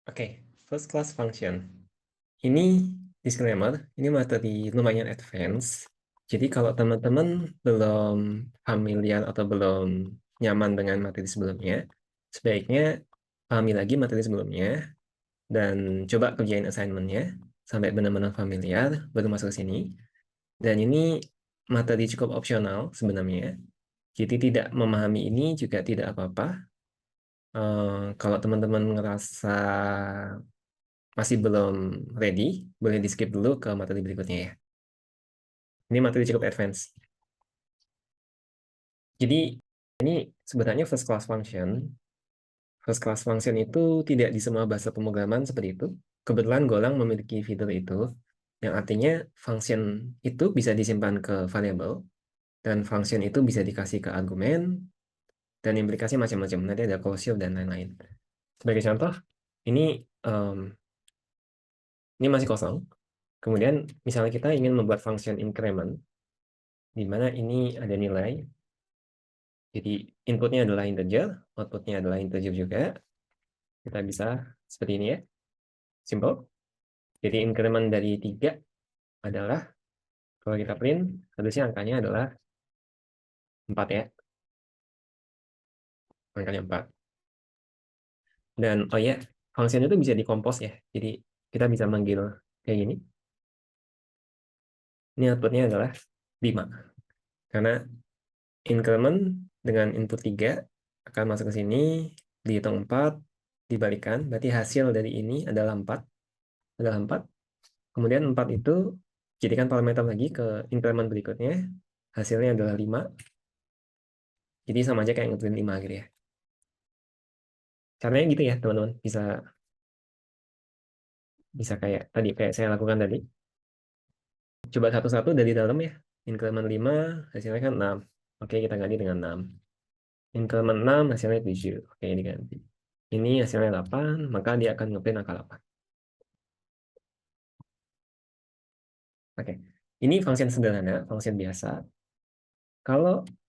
Oke, first class function. Ini disclaimer, ini materi lumayan advance. Jadi kalau teman-teman belum familiar atau belum nyaman dengan materi sebelumnya, sebaiknya pahami lagi materi sebelumnya dan coba kerjain assignment-nya sampai benar-benar familiar baru masuk ke sini. Dan ini materi cukup opsional sebenarnya. Jadi tidak memahami ini juga tidak apa-apa. Kalau teman-teman ngerasa masih belum ready, boleh di-skip dulu ke materi berikutnya ya. Ini materi cukup advance. Jadi, ini sebenarnya first class function. First class function itu tidak di semua bahasa pemrograman seperti itu. Kebetulan Golang memiliki fitur itu, yang artinya function itu bisa disimpan ke variable, dan function itu bisa dikasih ke argumen, dan implikasi macam-macam. Nanti ada closure dan lain-lain. Sebagai contoh, ini masih kosong. Kemudian misalnya kita ingin membuat function increment, di mana ini ada nilai. Jadi inputnya adalah integer, outputnya adalah integer juga. Kita bisa seperti ini ya, simple. Jadi increment dari 3 adalah, kalau kita print, harusnya angkanya adalah 4 ya. Angkanya 4. Dan oh ya, function itu bisa dikompos ya. Jadi kita bisa manggil kayak gini. Ini outputnya adalah 5. Karena increment dengan input 3 akan masuk ke sini, dihitung 4, dibalikan, berarti hasil dari ini adalah 4. Adalah 4. Kemudian 4 itu jadikan parameter lagi ke increment berikutnya, hasilnya adalah 5. Jadi sama aja kayak ngeprint 5 gitu ya. Caranya gitu ya, teman-teman. Bisa kayak tadi, kayak saya lakukan tadi. Coba satu-satu dari dalam ya. Increment 5, hasilnya kan 6. Oke, kita ganti dengan 6. Increment 6, hasilnya 7. Oke, diganti. Ini hasilnya 8, maka dia akan ngeprint angka 8. Oke, ini function sederhana, function biasa.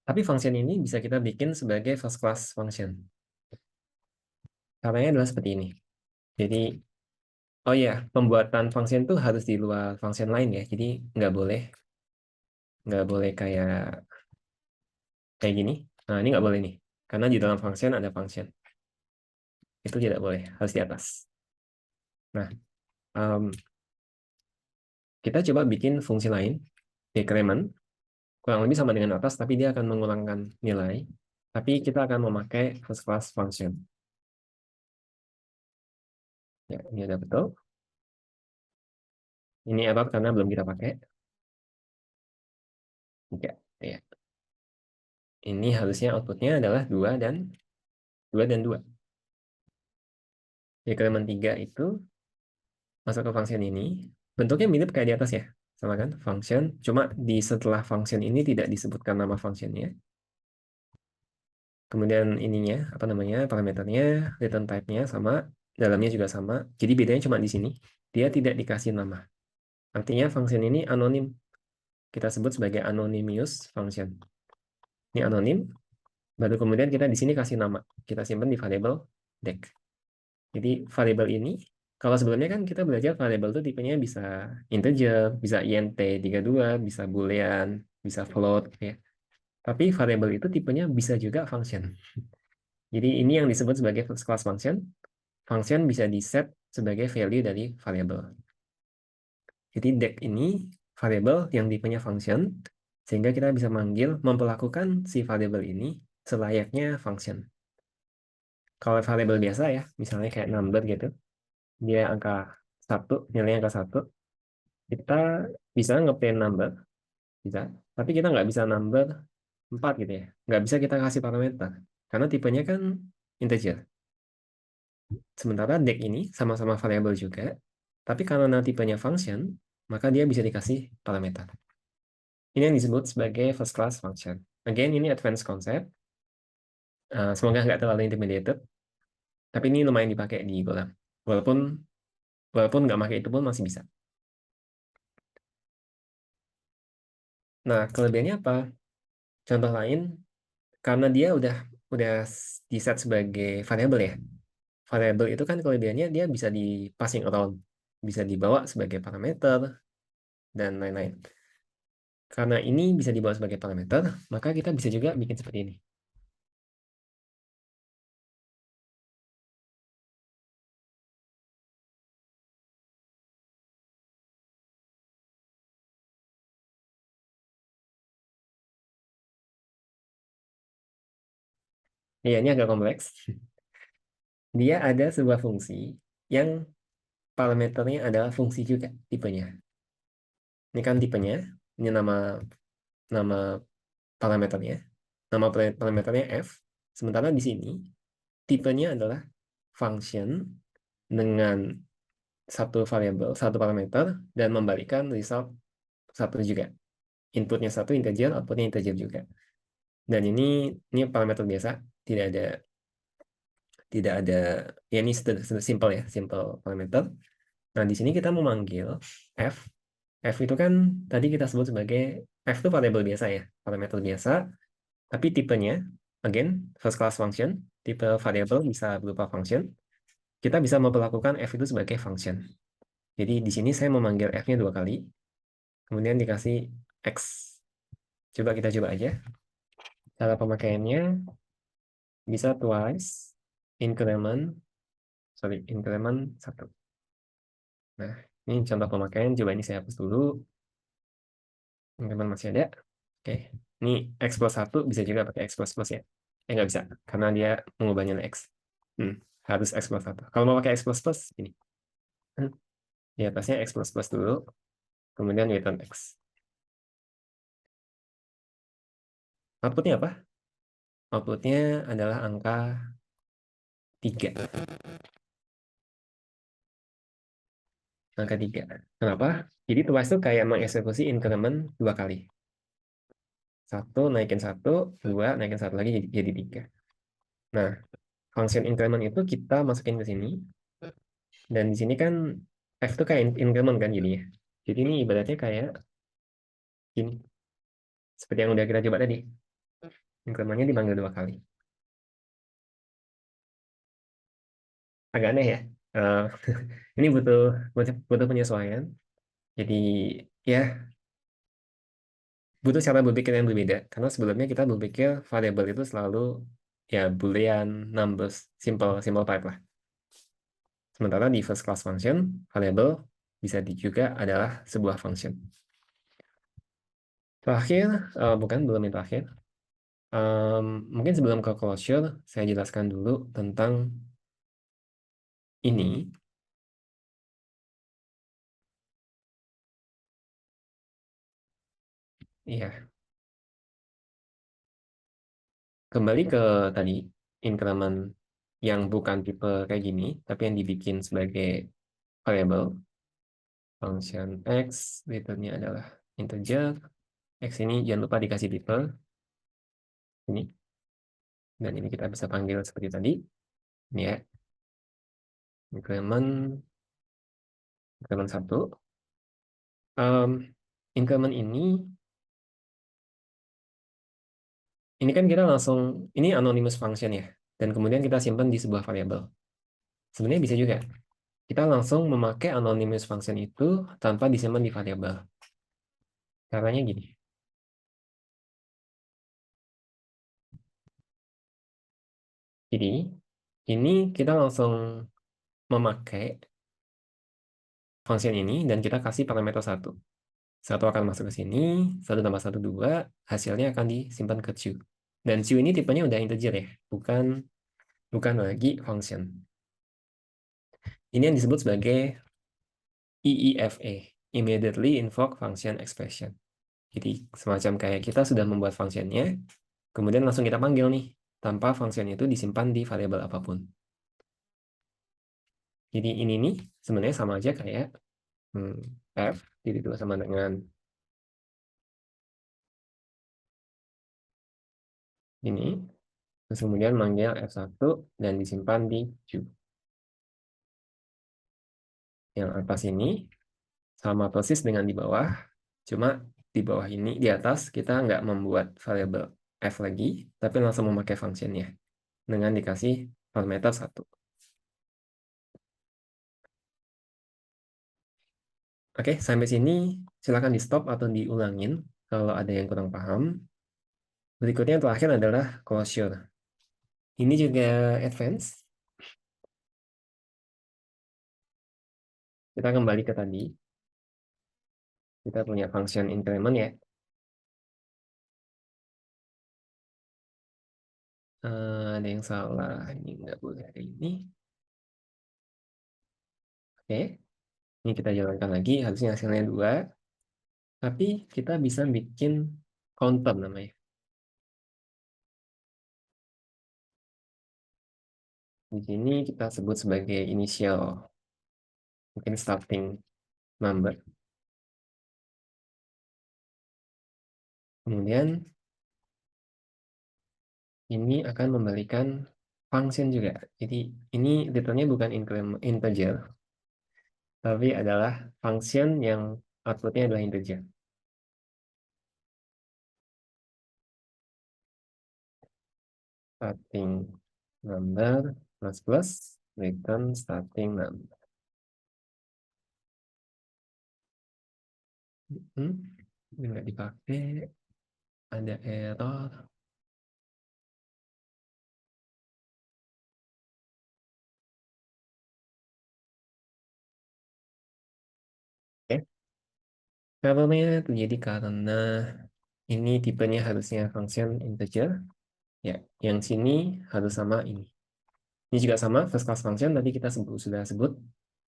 Tapi function ini bisa kita bikin sebagai first class function. Caranya adalah seperti ini. Jadi, oh ya, pembuatan function itu harus di luar function lain ya. Jadi nggak boleh kayak gini. Nah, ini nggak boleh nih, karena di dalam function ada function. Itu tidak boleh, harus di atas. Nah, kita coba bikin fungsi lain, decrement, kurang lebih sama dengan atas, tapi dia akan mengulangkan nilai. Tapi kita akan memakai first class function. Ya, ini ada betul. Ini error karena belum kita pakai. Ya, ya. Ini harusnya outputnya adalah 2 dan 2. Decrement 3 itu masuk ke function ini. Bentuknya mirip kayak di atas ya. Sama kan? Function. Cuma di setelah function ini tidak disebutkan nama functionnya. Kemudian ininya, apa namanya, parameternya, return type-nya sama, dalamnya juga sama. Jadi bedanya cuma di sini. Dia tidak dikasih nama. Artinya function ini anonim. Kita sebut sebagai anonymous function. Ini anonim. Baru kemudian kita di sini kasih nama. Kita simpan di variable dec. Jadi variable ini, kalau sebelumnya kan kita belajar variable itu tipenya bisa integer, bisa int 32, bisa boolean, bisa float ya. Tapi variable itu tipenya bisa juga function. Jadi ini yang disebut sebagai first class function. Function bisa di-set sebagai value dari variable. Jadi dec ini variable yang tipenya function, sehingga kita bisa memperlakukan si variable ini selayaknya function. Kalau variable biasa ya, misalnya kayak number gitu, dia angka 1, nilainya angka 1, kita bisa ngeprint number, bisa, tapi kita nggak bisa number 4 gitu ya. Nggak bisa kita kasih parameter, karena tipenya kan integer. Sementara dec ini sama-sama variable juga, tapi karena tipenya function, maka dia bisa dikasih parameter. Ini yang disebut sebagai first class function. Again, ini advanced concept. Semoga nggak terlalu intimidated, tapi ini lumayan dipakai di Golang. Walaupun nggak pakai itu pun masih bisa. Nah, kelebihannya apa? Contoh lain, karena dia udah di set sebagai variable ya. variabel itu kan kelebihannya dia bisa di passing around, bisa dibawa sebagai parameter, dan lain-lain. Karena ini bisa dibawa sebagai parameter, maka kita bisa juga bikin seperti ini. Ya, ini agak kompleks. Dia ada sebuah fungsi yang parameternya adalah fungsi juga tipenya. Ini kan tipenya, ini nama parameternya, nama parameternya f. Sementara di sini tipenya adalah function dengan satu variabel, satu parameter, dan membalikan result satu juga. Inputnya satu integer, outputnya integer juga. Dan ini parameter biasa, tidak ada ya, ini simple ya, simple parameter. Nah, di sini kita memanggil f. F itu kan tadi kita sebut sebagai f itu variabel biasa ya, parameter biasa, tapi tipenya again first class function, tipe variabel bisa berupa function. Kita bisa memperlakukan f itu sebagai function. Jadi di sini saya memanggil f-nya 2 kali, kemudian dikasih x. Kita coba aja. Cara pemakaiannya bisa twice increment 1. Nah, ini contoh pemakaian. Coba ini saya hapus dulu. Increment masih ada. Oke, ini x plus 1 bisa juga pakai x plus plus ya. Nggak bisa, karena dia mengubahnya nilai x. Harus x plus 1. Kalau mau pakai x plus plus, ini. Di atasnya x plus plus dulu, kemudian return x. Outputnya apa? Outputnya adalah angka 3. Angka 3. Kenapa? Jadi twice itu kayak mengeksekusi increment 2 kali. 1 naikin 1, 2 naikin 1 lagi jadi 3. Nah, function increment itu kita masukin ke sini. Dan di sini kan f itu kayak increment kan jadinya. Jadi ini ibaratnya kayak ini. Seperti yang udah kita coba tadi. Incrementnya dipanggil 2 kali. Agak aneh ya. Eh, ini butuh penyesuaian. Jadi ya butuh cara berpikir yang berbeda. Karena sebelumnya kita berpikir variabel itu selalu ya Boolean, numbers, simple type lah. Sementara di first class function, variable bisa juga adalah sebuah function. Terakhir, belum yang terakhir. Mungkin sebelum ke closure, saya jelaskan dulu tentang ini. Iya, kembali ke tadi, increment yang bukan tipe kayak gini, tapi yang dibikin sebagai variable. Function x, returnnya adalah integer. X ini jangan lupa dikasih tipe. Ini. Dan ini kita bisa panggil seperti tadi. Ini ya. Increment 1. Increment ini kan kita langsung, ini anonymous function ya. Dan kemudian kita simpan di sebuah variabel. Sebenarnya bisa juga. Kita langsung memakai anonymous function itu tanpa disimpan di variabel. Caranya gini. Jadi, ini kita langsung memakai function ini dan kita kasih parameter 1. 1 akan masuk ke sini, 1 tambah 1, 2, hasilnya akan disimpan ke Q. Dan Q ini tipenya udah integer ya, bukan lagi function. Ini yang disebut sebagai IIFA, Immediately Invoke Function Expression. Jadi semacam kayak kita sudah membuat fungsinya, kemudian langsung kita panggil nih, tanpa function itu disimpan di variabel apapun. Jadi ini nih sebenarnya sama aja kayak f, jadi itu sama dengan ini, terus kemudian manggil f1 dan disimpan di Q. Yang atas ini sama persis dengan di bawah, cuma di bawah ini, di atas kita nggak membuat variabel f lagi, tapi langsung memakai fungsinya dengan dikasih parameter 1. Oke, sampai sini silakan di stop atau diulangin kalau ada yang kurang paham. Berikutnya yang terakhir adalah closure. Ini juga advance. Kita kembali ke tadi. Kita punya function increment ya. Ada yang salah. Ini nggak boleh ada ini. Oke. Ini kita jalankan lagi. Harusnya hasilnya 2. Tapi kita bisa bikin counter namanya. Di sini kita sebut sebagai initial. Mungkin starting number. Kemudian ini akan memberikan function juga. Jadi ini returnnya bukan integer, tapi adalah function yang outputnya adalah integer. Starting number plus return starting number. Ini nggak dipakai, ada error. Oke. Errornya terjadi karena ini tipenya harusnya function integer. Ya, yang sini harus sama ini. Ini juga sama, first class function tadi kita sudah sebut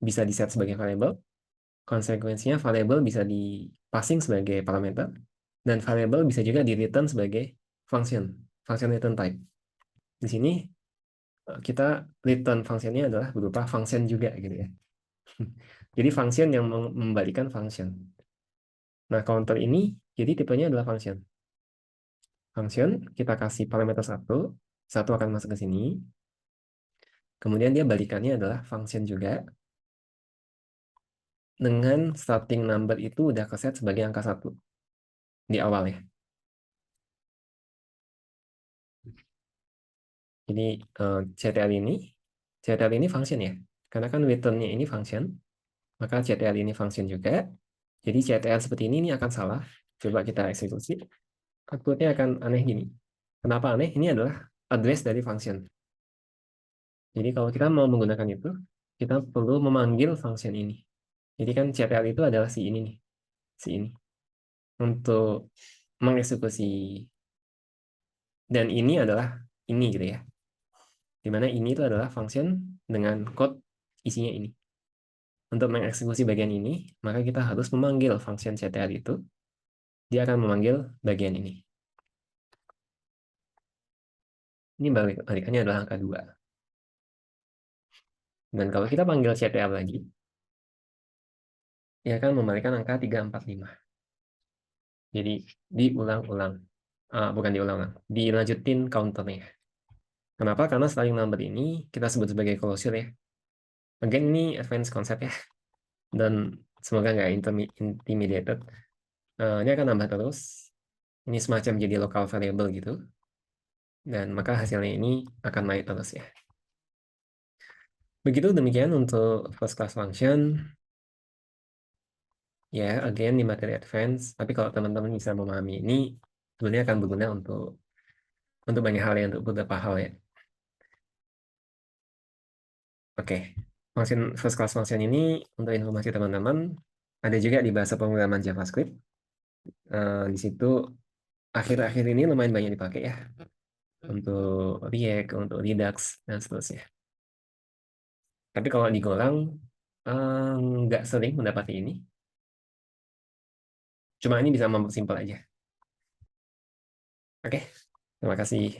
bisa di set sebagai variable. Konsekuensinya variable bisa di passing sebagai parameter dan variable bisa juga di return sebagai function, function return type. Di sini kita return functionnya adalah berupa function juga gitu ya. Jadi function yang membalikan function. Nah, counter ini jadi tipenya adalah function. Function kita kasih parameter 1 akan masuk ke sini. Kemudian dia balikannya adalah function juga. Dengan starting number itu udah keset sebagai angka 1 di awal ya. Jadi CTL ini function ya. Karena kan return-nya ini function, maka CTL ini function juga. Jadi CTL seperti ini akan salah. Coba kita eksekusi. Outputnya akan aneh gini. Kenapa aneh? Ini adalah address dari function. Jadi kalau kita mau menggunakan itu, kita perlu memanggil function ini. Jadi kan CTL itu adalah si ini nih. Si ini. Untuk mengeksekusi. Dan ini adalah ini gitu ya. Dimana ini itu adalah function dengan code isinya ini. Untuk mengeksekusi bagian ini, maka kita harus memanggil function CTL itu. Dia akan memanggil bagian ini. Ini balikannya adalah angka 2. Dan kalau kita panggil CTL lagi, dia akan membalikan angka 345. Jadi diulang-ulang. Bukan diulang-ulang, dilanjutin counternya. Kenapa? Karena starting number ini kita sebut sebagai closure ya. Again, ini advanced concept ya. Dan semoga nggak intimidated. Ini akan nambah terus. Ini semacam jadi local variable gitu. Dan maka hasilnya ini akan naik terus ya. Begitu demikian untuk first class function. Ya, again di materi advance. Tapi kalau teman-teman bisa memahami ini, sebenarnya akan berguna untuk banyak hal ya, untuk beberapa hal ya. Oke, function first class function ini untuk informasi teman-teman ada juga di bahasa pemrograman JavaScript. Di situ akhir-akhir ini lumayan banyak dipakai ya untuk React, untuk Redux dan seterusnya. Tapi kalau di Golang nggak sering mendapati ini. Cuma ini bisa mempersimpel aja. Oke, terima kasih.